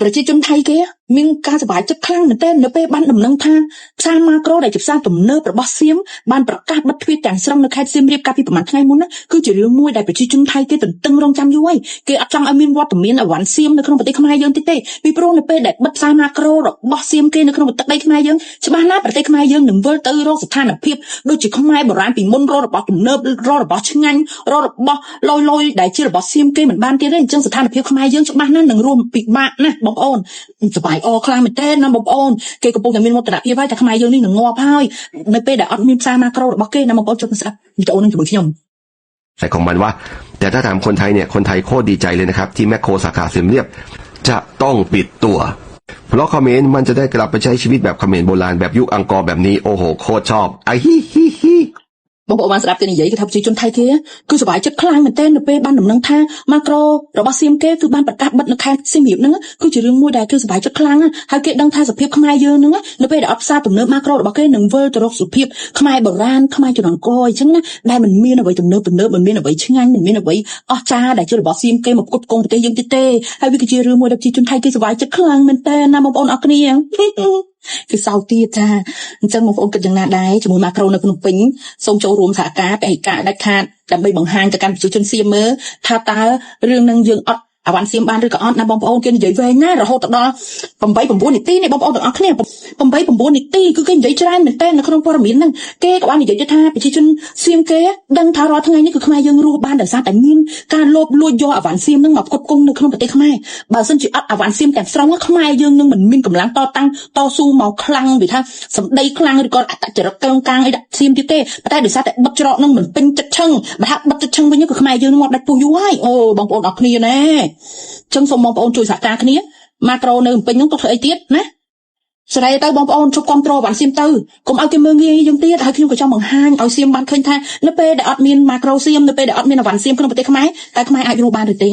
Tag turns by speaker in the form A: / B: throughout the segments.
A: ប្រជាជនថៃគេមានការសប្បាយចិត្តខ្លាំងមែនទែននៅពេលបានដំណឹងថាផ្សារម៉ាក្រូដែលជាផ្សារទំនើបរបស់សៀមបានប្រកាសបិទទ្វារទាំងស្រុងនៅខេត្តសៀមរាបកាលពីប្រហែលថ្ងៃមុនណាគឺជារឿងមួយដែលប្រជាជនថៃគេទន្ទឹងរង់ចាំយូរហើយគេអត់ចង់ឲ្យមានវត្តមានអវ៉ាន់សៀមនៅក្នុងប្រទេសខ្មែរយើងទេពីព្រោះនៅពេលដែលបិទផ្សារម៉ាក្រូរបស់សៀមគេនៅក្នុងទឹកដីខ្មែរយើងច្បាស់ណាស់ប្រទេសខ្មែរយើងនឹងវិលទៅរកស្ថានភាពដូចជាខ្មែរបុរាណពីមុនរករបស់ទំនើបរករបស់ឆ្ងាញ់រករបស់លយដែលជារបស់សៀមគេមិនបានទៀតទេអញ្ចឹងស្ថានភាពខ្មែរយើងច្បាស់ណាស់នឹងរួមពិបាកណាស់បងប្អូនសប្បាយអខ្លាំងមែនទែនណាបងប្អូនគេកំពុងតែមានមោទនភាពហើយតែខ្មែរយើងនេះនឹងងាប់ហើយនៅពេលដែលអត់មានផ្សារម៉ាក្រូរបស់គេណាបងប្អូនជប់ស្ដាប់វីដេអូនឹងជាមួយខ្ញុំ
B: แต่ของมันว่าแต่ถ้าถามคนไทยเนี่ยคนไทยโคตรดีใจเลยนะครับที่แมคโครสาขาเสมเรียบจะต้องปิดตัวเพราะเขมรมันจะได้กลับไปใช้ชีวิตแบบเขมรโบราณแบบยุคอังกอร์แบบนี้โอ้โหโคตรชอบไอ้ฮิฮิฮิប
A: ងប្អូនបានស្ដាប់គេនិយាយគឺថាប្រជាជនថៃគេគឺសប្បាយចិត្តខ្លាំងមែនទែននៅពេលបានដំណឹងថាម៉ាក្រូរបស់សៀមគេគឺបានប្រកាសបិទនៅខេត្តសៀមរាបហ្នឹងគឺជារឿងមួយដែលគេសប្បាយចិត្តខ្លាំងហើយគេដឹងថាសភាពខ្មែរយើងហ្នឹងនៅពេលដែលអត់ផ្សារទំនើបម៉ាក្រូរបស់គេនឹងវិលទៅរកសភាពខ្មែរបុរាណខ្មែរជំនាន់ក្រោយអញ្ចឹងណាដែលមិនមានអ្វីទំនើបមិនមានអ្វីឆ្ងាញ់មិនមានអ្វីអស្ចារ្យដែលជារបស់សៀមគេមកផ្គត់ផ្គង់ប្រទេសយើងទៀតទេហើយវាគឺជារឿងមួយដែលប្រជាជនថៃគេសប្បាយចិត្តខ្លាំងមែនទែនណាបងប្អូនអរគ្នាគឺសោកទៀតចាអញ្ចឹងបងប្អូនគិតយ៉ាងណាដែរជាមួយម៉ាក្រូនៅភ្នំពេញសូមចូលរួមសហការពហិការដាច់ខាតដើម្បីបង្ហាញទៅកាន់ប្រជាជនសៀមមើលថាតើរឿងនឹងយើងអត់អវ៉ាន់សៀមបានឬក៏អត់ណាបងប្អូនគេនិយាយវែងណារហូតដល់8 9នាទីនេះបងប្អូនទាំងអស់គ្នា8 9នាទីគឺគេនិយាយច្រើនមែនតើនៅក្នុងព័ត៌មានហ្នឹងគេក៏បាននិយាយថាប្រជាជនសៀមគេដឹងថារាល់ថ្ងៃនេះគឺខ្មែរយើងរស់បានដោយសារតែមានការលោភលួចយកអវ៉ាន់សៀមហ្នឹងមកផ្គត់ផ្គង់នៅក្នុងប្រទេសខ្មែរបើមិនជាអត់អវ៉ាន់សៀមទាំងស្រុងខ្មែរយើងនឹងមិនមានកម្លាំងតតាំងតស៊ូមកខ្លាំងvìថាសម្ដីខ្លាំងឬក៏អតចរិតកឹងកាងអីដាក់សៀមទៀតទេតែដោយសារតែបិទច្រកហ្នឹងមិនពេញចិត្តឈឹងបើថាបិទចិត្តឈឹងវិញគឺខ្មែរយើងនឹងងាប់ដាច់ពោះយូរហើយអូបងប្អូនអរគ្នាណាចឹងសូមបងប្អូនជួយសហការគ្នាម៉ាក្រូនៅពេញហ្នឹងទៅធ្វើអីទៀតណាស្រីទៅបងប្អូនជប់គ្រប់គ្រងវ៉ាន់សៀមទៅកុំឲ្យគេមើងងាយយើងទៀតហើយខ្ញុំក៏ចង់បង្ហាញឲ្យសៀមបានឃើញថានៅពេលដែលអត់មានម៉ាក្រូសៀមនៅពេលដែលអត់មានវ៉ាន់សៀមក្នុងប្រទេសខ្មែរតែខ្មែរអាចរស់បានឬទ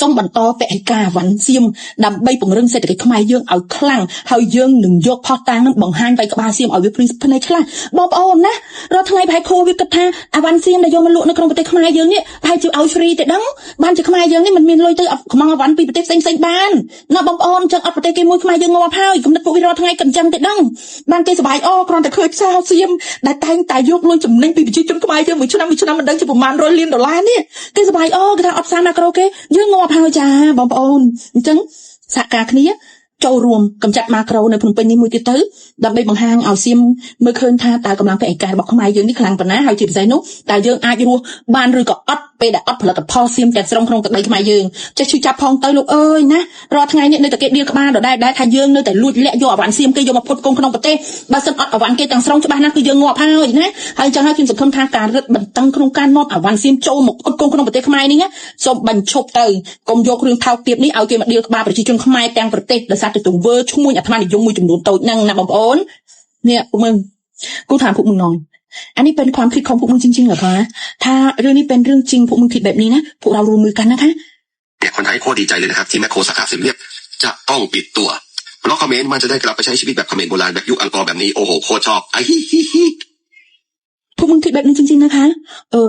A: េសូមបន្តពហិការវ៉ាន់សៀមដើម្បីពង្រឹងសេដ្ឋកិច្ចខ្មែរយើងឲ្យខ្លាំងហើយយើងនឹងយកផុសតាំងនឹងបង្ហាញទៅក្បាលសៀមឲ្យវាភ្លឺភ្នែកខ្លះបងប្អូនណារាល់ថ្ងៃប្រហែលខូវីដគិតថាអាវ៉ាន់សៀមដែលយកមកលក់នៅក្នុងប្រទេសខ្មែរយើងនេះប្រហែលជាឲ្យហ្វ្រីទេដឹងបានជាខ្មែរយើងនេះមិនមានលុយទៅខ្មងអាវ៉ាន់ពីប្រទេសផ្សេងបានណាបងប្អូនចឹងអត់ប្រទេសគេមួយខ្មែរយើងងាប់ហើយគំនិតពួកវារាល់ថ្ងៃកិនចឹងទេដឹងបានគេសប្បាយគ្រាន់តែឃើញផ្សារសៀមដែលតែងតែយកលុយចំណេញពីប្រជាជនខ្មែរយើងមួយឆ្នាំមិនដឹងជាប្រមាណ100 លានដុល្លារនេះគេសប្បាយគេថាអត់ផ្សារម៉ាក្រូគេយើងងាប់ហើយចាបងប្អូនអញ្ចឹងសហការគ្នាចូលរួមកម្ចាត់ម៉ាក្រូនៅភ្នំពេញនេះមួយទៀតទៅដើម្បីបង្ហាញឲ្យសៀមមើលឃើញថាតើកម្លាំងពហិការរបស់ខ្មែរយើងនេះខ្លាំងប៉ុណ្ណាហើយជាពិសេសនោះតើយើងអាចរស់បានឬក៏អត់ពេលដែលអត់ផលិតផលសៀមទាំងស្រុងក្នុងទឹកដីខ្មែរយើងចេះជួយចាប់ផងទៅលោកអើយណារាល់ថ្ងៃនេះនៅតែគេដៀលក្បាលដដែលថាយើងនៅតែលួចលាក់យកអវ៉ាន់សៀមគេយកមកផ្គត់ផ្គង់ក្នុងប្រទេសបើសិនអត់អវ៉ាន់គេទាំងស្រុងច្បាស់ណាស់គឺយើងងាប់ហើយណាហើយអញ្ចឹងហើយខ្ញុំសង្ឃឹមថាការរឹតបន្តឹងក្នុងការនាំអវ៉ាន់សៀមចូលមកផ្គត់ផ្គង់ក្នុងប្រទេសខ្មែរនេះណាសូមបញ្ឈប់ទៅកុំយករឿងថោកទាបនេះឲ្យគេមកដៀលក្បាលប្រជាជនខ្មែរទាំងប្រទេសដោយសារតែទង្វើឈ្មួញអាត្មានិយមមួយចំនួនតូចហ្នឹងណាបងប្អូននេះពួកมึงกูถามพวกมึงหน่อยอันนี้เป็นความคิดของพวกมึงจริงๆเหรอคะถ้าเรื่องนี้เป็นเรื่องจริงพวกมึงคิดแบบนี้นะพวกเราร่วมมือกันนะคะเ
B: นี่ยคนไทยโคตรดีใจเลยนะครับที่แมคโครสาขาเสมเรียบจะต้องปิดตัวเพราะเขมรมันจะได้กลับไปใช้ชีวิตแบบเขมรโบราณแบบยุคอังกอร์แบบนี้โอ้โหโคตรชอบไอ้ฮิฮิฮิ
A: พวกมึงคิดแบบนี้จริงๆนะคะ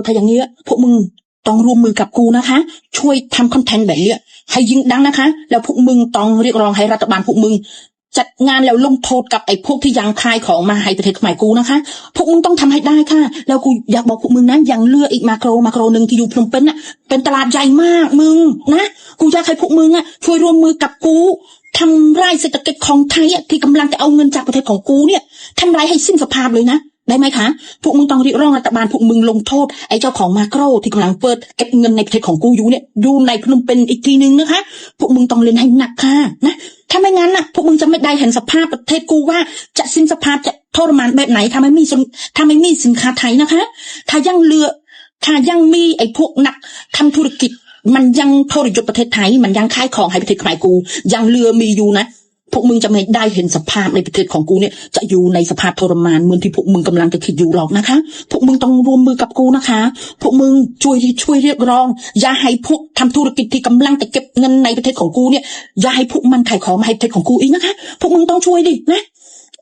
A: ถ้าอย่างนี้พวกมึงต้องร่วมมือกับกูนะคะช่วยทำคอนเทนต์แบบนี้ให้ยิ่งดังนะคะแล้วพวกมึงต้องเรียกร้องให้รัฐบาลพวกมึงจัดงานแล้วลงโทษกับไอ้พวกที่ยังขายของมาให้ประเทศខ្មែរกูนะคะพวกมึงต้องทำให้ได้ค่ะแล้วกูอยากบอกพวกมึงนะยังเลือกอีกมาโครนึงที่อยู่พนมเปญน่ะเป็นตลาดใหญ่มากมึงนะกูอยากให้พวกมึงอ่ะช่วยร่วมมือกับกูทำลายเศรษฐกิจของไทยที่กำลังจะเอาเงินจากประเทศของกูเนี่ยทำลายให้สิ้นสภาพเลยนะได้ไหมคะพวกมึงต้องเรียกร้องรัฐบาลพวกมึงลงโทษไอ้เจ้าของมาโครที่กำลังเปิดเก็บเงินในประเทศของกูอยู่เนี่ยอยู่ในพนมเปญอีกทีนึงนะคะพวกมึงต้องเล่นให้หนักค่ะนะถ้าไม่งั้นน่ะพวกมึงจะไม่ได้เห็นสภาพประเทศกูว่าจะสิ้นสภาพจะทรมานแบบไหนถ้าไม่มีสินค้าไทยนะคะถ้ายังมีไอ้พวกนักทำธุรกิจมันยังทรยศประเทศไทยมันยังขายของให้ประเทศខ្មែរกูยังเรือมีอยู่นะพวกมึงจะไม่ได้เห็นสภาพในประเทศของกูเนี่ยจะอยู่ในสภาพทรมานเหมือนที่พวกมึงกำลังจะคิดอยู่หรอกนะคะพวกมึงต้องร่วมมือกับกูนะคะพวกมึงช่วยเรียกร้องอย่าให้พวกทำธุรกิจที่กำลังจะเก็บเงินในประเทศของกูเนี่ยอย่าให้พวกมันขายของมาให้ประเทศของกูอีกนะคะพวกมึงต้องช่วยดินะ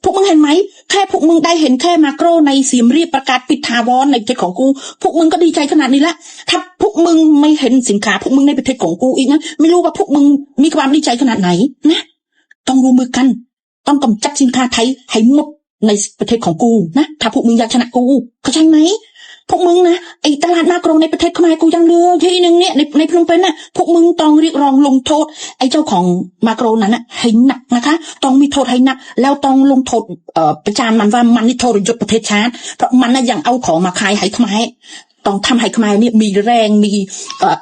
A: พวกมึงเห็นไหมแค่พวกมึงได้เห็นแค่มาโครในเสียมเรียบประกาศปิดถาวรในประเทศของกูพวกมึงก็ดีใจขนาดนี้ละถ้าพวกมึงไม่เห็นสินค้าพวกมึงในประเทศของกูอีกนะไม่รู้ว่าพวกมึงมีความดีใจขนาดไหนนะต้องร่วมมือกันต้องกำจัดสินค้าไทยให้หมดในประเทศของกูนะถ้าพวกมึงอยากชนะกูเข้าใจไหมพวกมึงนะไอ้ตลาดมาโครในประเทศขมายกูยังเหลือที่นึงเนี่ยในพนมเปญน่ะพวกมึงต้องเรียกร้องลงโทษไอ้เจ้าของมาโครนั้นน่ะให้หนักนะคะต้องมีโทษให้หนักแล้วต้องลงโทษประจานมันว่ามันนี่ทรยศประเทศชาติเพราะมันน่ะยังเอาของมาขายให้ขมายต้องทำให้ขมายเนี่ยมีแรงม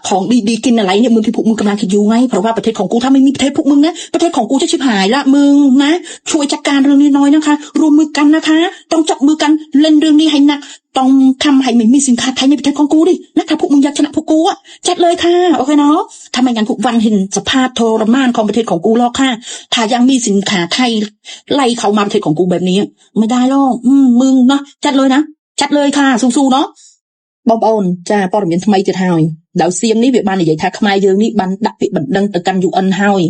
A: ีของดีๆกินอะไรเนี่ยมึงที่พวกมึงกำลังคิดอยู่ไงเพราะว่าประเทศของกูถ้าไม่มีประเทศพวกมึงนะประเทศของกูจะชิบหายละมึงนะช่วยจัดการเรื่องนี้น้อยนะคะรวมมือกันนะคะต้องจับมือกันเล่นเรื่องนี้ให้หนักต้องทำให้ไม่มีสินค้าไทยในประเทศของกูดินะถ้าพวกมึงอยากชนะพวกกูอ่ะจัดเลยค่ะโอเคเนาะทำไมงั้นพวกวันเห็นสภาพทรมานของประเทศของกูหรอกค่ะถ้ายังมีสินค้าไทยไล่เข้ามาประเทศของกูแบบนี้ไม่ได้หรอกมึงเนาะจัดเลยนะจัดเลยค่ะสู้ๆเนาะបងប្អូនចាព័ត៌មានថ្មីទៀតហើយដោយសៀមនេះវាបាននិយាយថាខ្មែរយើងនេះបានដាក់ពាក្យបណ្ដឹងទៅកាន់ UN ហើ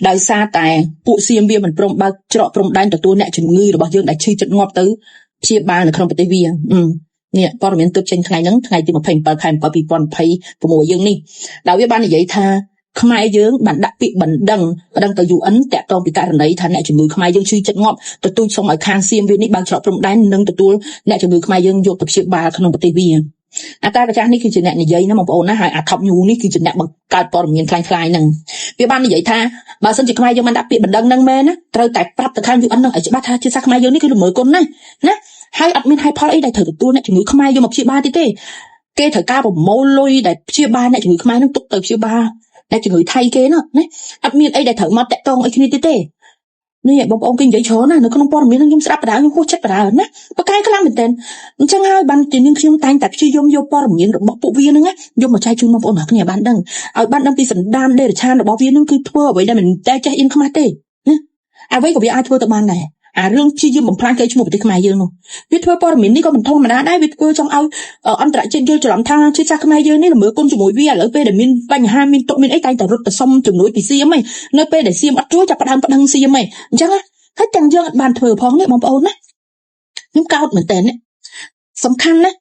A: យដោយសារតែពួកសៀមវាមិនព្រមបើកច្រកព្រំដែនទទួលអ្នកជំងឺរបស់យើងដែលឈឺចិត្តងាប់ទៅព្យាបាលនៅក្នុងប្រទេសវានេះព័ត៌មានទើបចេញថ្ងៃហ្នឹងថ្ងៃទី27ខែ7 2026យើងនេះដោយវាបាននិយាយថាខ្មែរយើងបានដាក់ពាក្យបណ្ដឹងទៅ UN តាក់ទងពីករណីថាអ្នកជំងឺខ្មែរយើងឈឺចិត្តងាប់ទទូចសូមឲ្យខាងសៀមវានេះបើកច្រកព្រំដែននិងទទួលអ្នកជំងឺខ្មែរយើងយកទៅព្យាបាលក្នុងប្រទេសវាអាតាប្រចាស់នេះគឺជាអ្នកនិយាយណាបងប្អូនណាហើយអា top news នេះគឺជាអ្នកបង្កើតព័ត៌មានខ្លាំងៗហ្នឹងវាបាននិយាយថាបើសិនជាខ្មែរយើងបានដាក់ពាក្យបណ្ដឹងហ្នឹងមែនណាត្រូវតែប្រាប់ទៅខាង UN ហ្នឹងឲ្យច្បាស់ថាជាសាសខ្មែរយើងនេះគឺល្មើគុណណាហើយអត់មានហេតុផលអីដែលត្រូវទទួលអ្នកជំងឺខ្មែរយកមកព្យាបាលទេគេត្រូវការប្រមូលលុយដែលព្យាបាលអ្នកជំងឺខ្មែរហ្នឹងទុកទៅព្យាបាលអ្នកជំងឺថៃគេណាអត់មានអីដែលត្រូវមកតាក់ទងអីគ្នាទេនេះបងប្អូនគេនិយាយច្រើនណានៅក្នុងព័ត៌មានហ្នឹងខ្ញុំស្ដាប់បដាខ្ញុំហួសចិត្តបដាណាប្រកែកខ្លាំងមែនតើអញ្ចឹងហើយបានជានាងខ្ញុំតែងតែព្យាយាមយកព័ត៌មានរបស់ពួកវាហ្នឹងយកមកចែកជូនបងប្អូនគ្នាបានដឹងឲ្យបានដឹងពីសន្តានដេរឆានរបស់វាហ្នឹងគឺធ្វើអ្វីដែលមិនតែចេះអៀនខ្មាស់ទេណាអ្វីក៏វាអាចធ្វើទៅបានដែរអារឿងព្យាយាមបំផ្លាញកេរ្តិ៍ឈ្មោះប្រទេសខ្មែរយើងនោះវាធ្វើព័ត៌មាននេះក៏មិនធម្មតាដែរវាធ្វើចង់ឲ្យអន្តរជាតិយល់ច្រឡំថាជាសាសខ្មែរយើងនេះល្មើគុណជាមួយវាឥឡូវពេលដែលមានបញ្ហាមានទុកមានអីតែងតែរត់ទៅសុំជំនួយពីសៀមហីនៅពេលដែលសៀមអត់ជួយចាប់ផ្ដើមប្តឹងសៀមហីអញ្ចឹងហើយទាំងយើងអត់បានធ្វើផងនេះបងប្អូនណាខ្ញុំកោតមែនតើសំខាន់ណា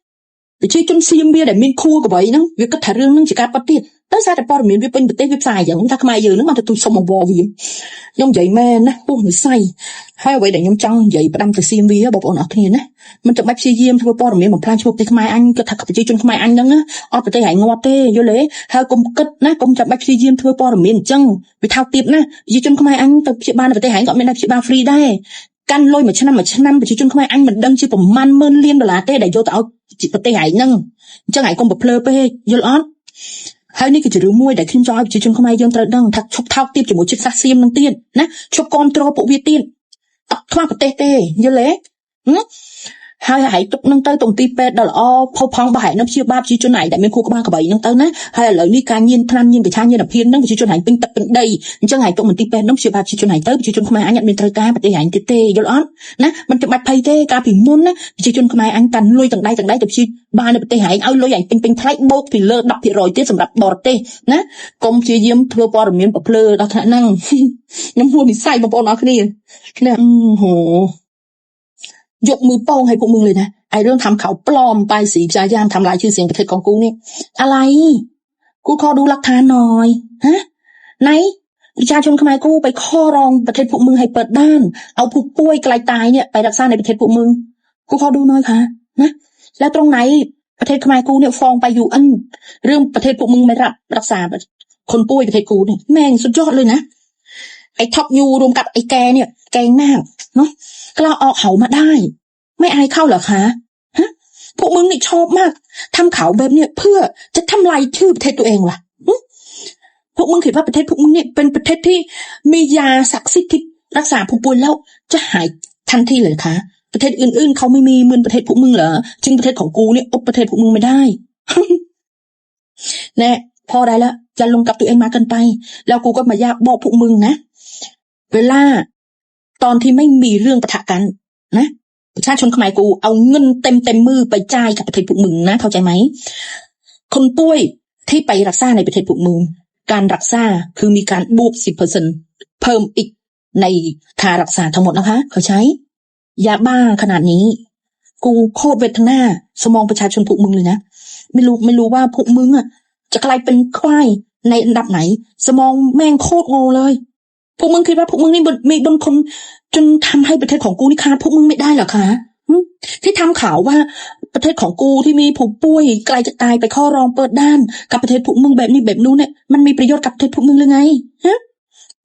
A: ប្រជាជនសៀមវាដែលមានខួរក្បៃហ្នឹងវាគិតថារឿងហ្នឹងជាការប៉ັດទៀតដោយសារតែព័ត៌មានវាពេញប្រទេសវាផ្សាយអញ្ចឹងថាខ្មែរយើងហ្នឹងបានទទួលសុំអង្វរវាខ្ញុំនិយាយមែនណាពោះនិស័យហើយអ្វីដែលខ្ញុំចង់និយាយផ្ដាំទៅសៀមវាបងប្អូនអរគ្នាណាមិនចាំបាច់ព្យាយាមធ្វើព័ត៌មានបំផ្លាញឈ្មោះប្រទេសខ្មែរអញគិតថាប្រជាជនខ្មែរអញហ្នឹងណាអត់ប្រទេសឯងងាប់ទេយល់ទេហើយកុំគិតណាកុំចាំបាច់ព្យាយាមធ្វើព័ត៌មានអញ្ចឹងវាថោកទាបណាប្រជាជនខ្មែរអញទៅព្យាបាលនៅប្រទេសឯងក៏មានដែរព្យាបាលហ្វ្រីដែរកាន់លុយមួយឆ្នាំប្រជាជនខ្មែរអញមិនដឹងជាប្រមាណម៉ឺនលានដុល្លារទេដែលយកទៅឲ្យប្រទេសឯងហ្នឹងអញ្ចឹងឯងកុំប្រភ្លើពេកយល់អត់ហើយនេះគឺជារឿងមួយដែលខ្ញុំចង់ឲ្យប្រជាជនខ្មែរយើងត្រូវដឹងថាឈប់ថោកទាបជាមួយជាតិសាសន៍សៀមនឹងទៀតណាឈប់គ្រប់គ្រងពួកវាទៀតអត់ខ្វះប្រទេសទេយល់ទេហើយហែកទុកនឹងទៅមន្ទីរពេទ្យដល់ល្អផុសផង់បោះហែកនឹងព្យាបាលប្រជាជនឯងដែលមានខួរក្បាលក្បៃនឹងទៅណាហើយឥឡូវនេះការញៀនថ្នាំញៀនប្រឆាំងញៀនអាភៀននឹងប្រជាជនឯងពេញទឹកពេញដីអញ្ចឹងឯងទុកមន្ទីរពេទ្យនឹងព្យាបាលប្រជាជនឯងទៅប្រជាជនខ្មែរអញអត់មានត្រូវការប្រទេសឯងទៀតទេយល់អត់ណាមិនចាំបាច់ភ័យទេកាលពីមុនណាប្រជាជនខ្មែរអញកាន់លុយទាំងដៃទៅព្យាបាលនៅប្រទេសឯងឲ្យលុយឯងពេញថ្លៃបូកពីលើ 10% ទៀតសម្រាប់បរទេសណាកុំព្យាយាមធ្វើព័ត៌មានប្រភ្លើដល់ថ្នាក់ហ្នឹងខ្ញុំហួសនិស័យបងប្អូនអរគ្នាណាយកมือโป้งให้พวกมึงเลยนะไอ้เรื่องทำข่าวปลอมป้ายสีพยายามทำลายชื่อเสียงประเทศของกูนี่อะไรกูขอดูหลักฐานหน่อยฮะไหนประชาชนខ្មែរกูไปข้อรองประเทศพวกมึงให้เปิดด้านเอาผู้ป่วยไกลตายเนี่ยไปรักษาในประเทศพวกมึงกูขอดูหน่อยค่ะนะแล้วตรงไหนประเทศខ្មែរกูเนี่ยฟ้องไปอยู่อันเรื่องประเทศพวกมึงไม่รับรักษาคนป่วยประเทศกูเนี่ยแม่งสุดยอดเลยนะไอ้ท็อปยูรวมกับไอ้แกเนี่ยแกงมากเนาะกล้าออกเขามาได้ไม่อายเข้าเหรอคะฮะพวกมึงนี่ชอบมากทำข่าวแบบเนี้ยเพื่อจะทำลายชื่อประเทศตัวเองว่ะพวกมึงคิดว่าประเทศพวกมึงเนี่ยเป็นประเทศที่มียาศักดิ์สิทธิ์ที่รักษาผู้ป่วยแล้วจะหายทันทีเลยคะประเทศอื่นๆเขาไม่มีเหมือนประเทศพวกมึงเหรอจึงประเทศของกูเนี่ยอบประเทศพวกมึงไม่ได้ แน่พอได้แล้วจะลงกับตัวเองมาเกินไปแล้วกูก็มาอยากบอกพวกมึงนะเวลาตอนที่ไม่มีเรื่องปะทะกันนะประชาชนខ្មែរกูเอาเงินเต็มมือไปจ่ายกับประเทศพวกมึงนะเข้าใจไหมคนป่วยที่ไปรักษาในประเทศพวกมึงการรักษาคือมีการบวก 10% เพิ่มอีกในค่ารักษาทั้งหมดนะคะเข้าใจ ยาบ้าขนาดนี้กูโคตรเวทนาสมองประชาชนพวกมึงเลยนะไม่รู้ว่าพวกมึงอ่ะจะกลายเป็นควายในอันดับไหนสมองแม่งโคตรโง่เลยพวกมึงคิดว่าพวกมึงนี่มีบนคนจนทำให้ประเทศของกูนี่ขาดพวกมึงไม่ได้เหรอคะที่ทำข่าวว่าประเทศของกูที่มีผู้ป่วยใกล้จะตายไปข้อรองเปิดด้านกับประเทศพวกมึงแบบนี้แบบนู้นเนี่ยมันมีประโยชน์กับประเทศพวกมึงหรือไงฮะ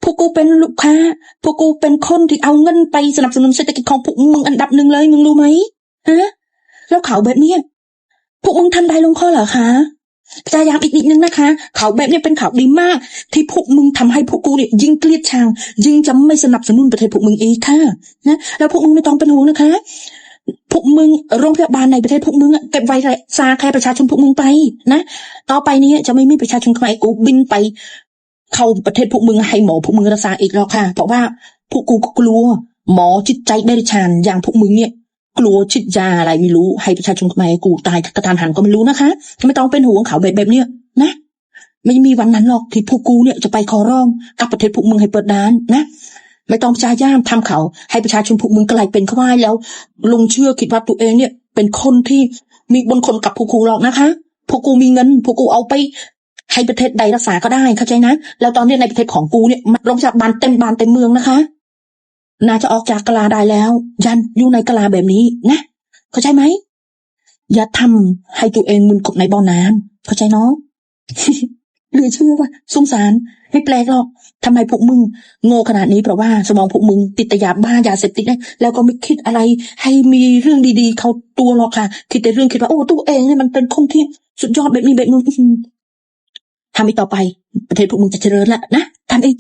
A: พวกกูเป็นลูกค้าพวกกูเป็นคนที่เอาเงินไปสนับสนุนเศรษฐกิจของพวกมึงอันดับหนึ่งเลยมึงรู้ไหมฮะแล้วข่าวแบบนี้พวกมึงทำได้ลงคอเหรอคะพยายามอีกนิดนึงนะคะข่าวแบบนี้เป็นข่าวดีมากที่พวกมึงทำให้พวกกูเนี่ยยิ่งเกลียดชังยิ่งจะไม่สนับสนุนประเทศพวกมึงอีกค่ะนะแล้วพวกมึงไม่ต้องเป็นห่วงนะคะพวกมึงโรงพยาบาลในประเทศพวกมึงเก็บไว้รักษาแค่ประชาชนพวกมึงไปนะต่อไปนี้จะไม่มีประชาชนใครกูบินไปเข้าประเทศพวกมึงให้หมอพวกมึงรักษาอีกแล้วค่ะเพราะว่าพวกกูก็กลัวหมอจิตใจเดรัจฉานอย่างพวกมึงเนี่ยกลัวฉีดยาอะไรไม่รู้ให้ประชาชนทำไมกูตายกระทันหันก็ไม่รู้นะคะไม่ต้องเป็นห่วงข่าวแบบเนี้ยนะไม่มีวันนั้นหรอกที่พวกกูเนี่ยจะไปขอร้องกับประเทศพวกมึงให้เปิดด่านนะไม่ต้องพยายามทำเขาให้ประชาชนพวกมึงกลายเป็นควายแล้วลงเชื่อคิดว่าตัวเองเนี่ยเป็นคนที่มีบนคนกับพวกกูหรอกนะคะพวกกูมีเงินพวกกูเอาไปให้ประเทศใดรักษาก็ได้เข้าใจนะแล้วตอนนี้ในประเทศของกูเนี่ยโรงพยาบาลเต็มบ้านเต็มเมืองนะคะน่าจะออกจากกะลาได้แล้วยันอยู่ในกะลาแบบนี้นะเข้าใจไหมอย่าทำให้ตัวเองมึนกบในบ่อน้ำเข้าใจเนาะ เหลือเชื่อว่าสงสารไม่แปลกหรอกทำไมพวกมึงโง่ขนาดนี้เพราะว่าสมองพวกมึงติดแต่ยาบ้ายาเสพติดนะแล้วก็ไม่คิดอะไรให้มีเรื่องดีๆเข้าตัวหรอกค่ะคิดแต่เรื่องคิดว่าโอ้ตัวเองเนี่ยมันเป็นคนที่สุดยอดแบบนี้แบบนู้นทำอีกต่อไปประเทศพวกมึงจะเจริญละนะทำเอง